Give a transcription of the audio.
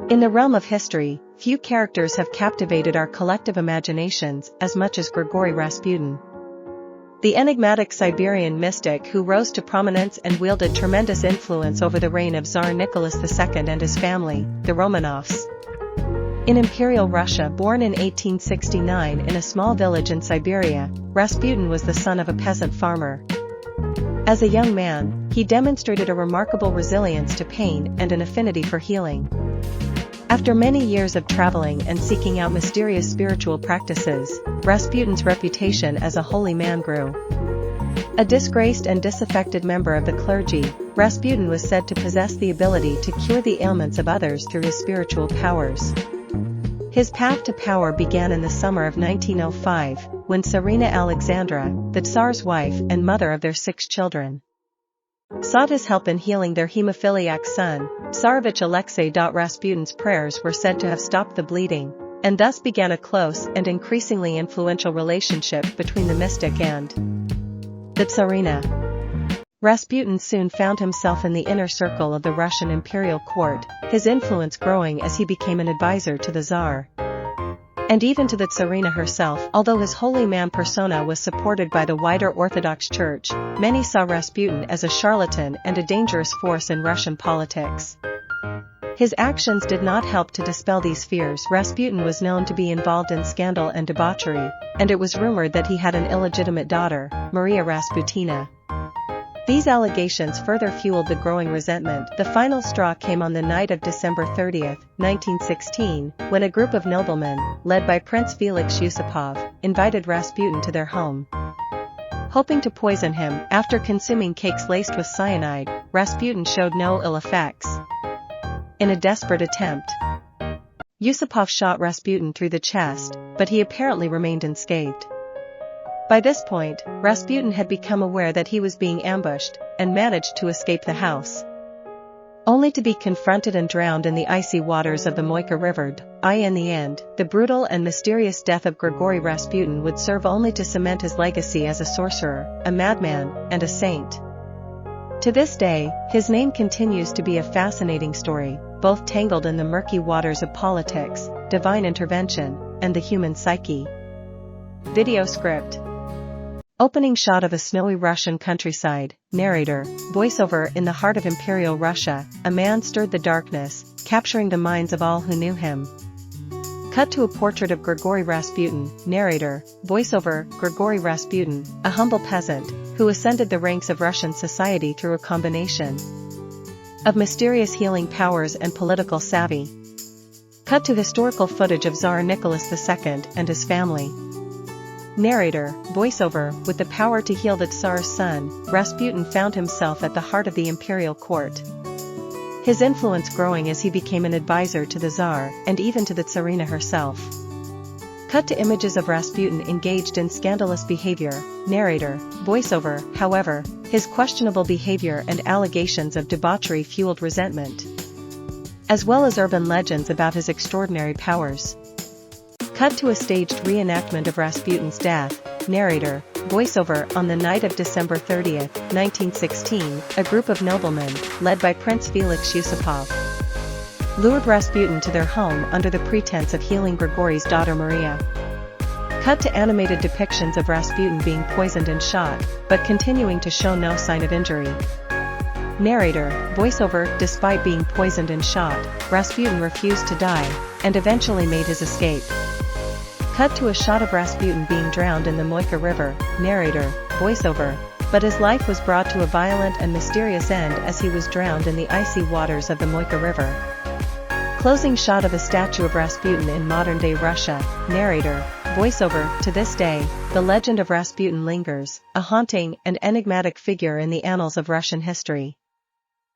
In the realm of history, few characters have captivated our collective imaginations as much as Grigori Rasputin. The enigmatic Siberian mystic who rose to prominence and wielded tremendous influence over the reign of Tsar Nicholas II and his family, the Romanovs. In Imperial Russia, born in 1869 in a small village in Siberia, Rasputin was the son of a peasant farmer. As a young man, he demonstrated a remarkable resilience to pain and an affinity for healing. After many years of traveling and seeking out mysterious spiritual practices, Rasputin's reputation as a holy man grew. A disgraced and disaffected member of the clergy, Rasputin was said to possess the ability to cure the ailments of others through his spiritual powers. His path to power began in the summer of 1905, when Tsarina Alexandra, the Tsar's wife and mother of their 6 children, sought his help in healing their hemophiliac son, Tsarevich Alexei. Rasputin's prayers were said to have stopped the bleeding, and thus began a close and increasingly influential relationship between the mystic and the Tsarina. Rasputin soon found himself in the inner circle of the Russian imperial court, his influence growing as he became an advisor to the Tsar and even to the Tsarina herself. Although his holy man persona was supported by the wider Orthodox Church, many saw Rasputin as a charlatan and a dangerous force in Russian politics. His actions did not help to dispel these fears. Rasputin was known to be involved in scandal and debauchery, and it was rumored that he had an illegitimate daughter, Maria Rasputina. These allegations further fueled the growing resentment. The final straw came on the night of December 30, 1916, when a group of noblemen, led by Prince Felix Yusupov, invited Rasputin to their home, hoping to poison him. After consuming cakes laced with cyanide, Rasputin showed no ill effects. In a desperate attempt, Yusupov shot Rasputin through the chest, but he apparently remained unscathed. By this point, Rasputin had become aware that he was being ambushed, and managed to escape the house, only to be confronted and drowned in the icy waters of the Moika River. In the end, the brutal and mysterious death of Grigori Rasputin would serve only to cement his legacy as a sorcerer, a madman, and a saint. To this day, his name continues to be a fascinating story, both tangled in the murky waters of politics, divine intervention, and the human psyche. Video script. Opening shot of a snowy Russian countryside. Narrator, voiceover. In the heart of Imperial Russia, a man stirred the darkness, capturing the minds of all who knew him. Cut to a portrait of Grigori Rasputin. Narrator, voiceover. Grigori Rasputin, a humble peasant, who ascended the ranks of Russian society through a combination of mysterious healing powers and political savvy. Cut to historical footage of Tsar Nicholas II and his family. Narrator, voiceover. With the power to heal the Tsar's son, Rasputin found himself at the heart of the imperial court, his influence growing as he became an advisor to the Tsar and even to the Tsarina herself. Cut to images of Rasputin engaged in scandalous behavior. Narrator, voiceover. However, his questionable behavior and allegations of debauchery fueled resentment, as well as urban legends about his extraordinary powers. Cut to a staged reenactment of Rasputin's death. Narrator, voiceover. On the night of December 30, 1916, a group of noblemen, led by Prince Felix Yusupov, lured Rasputin to their home under the pretense of healing Grigori's daughter Maria. Cut to animated depictions of Rasputin being poisoned and shot, but continuing to show no sign of injury. Narrator, voiceover. Despite being poisoned and shot, Rasputin refused to die, and eventually made his escape. Cut to a shot of Rasputin being drowned in the Moika River. Narrator, voiceover. But his life was brought to a violent and mysterious end as he was drowned in the icy waters of the Moika River. Closing shot of a statue of Rasputin in modern-day Russia. Narrator, voiceover. To this day, the legend of Rasputin lingers, a haunting and enigmatic figure in the annals of Russian history.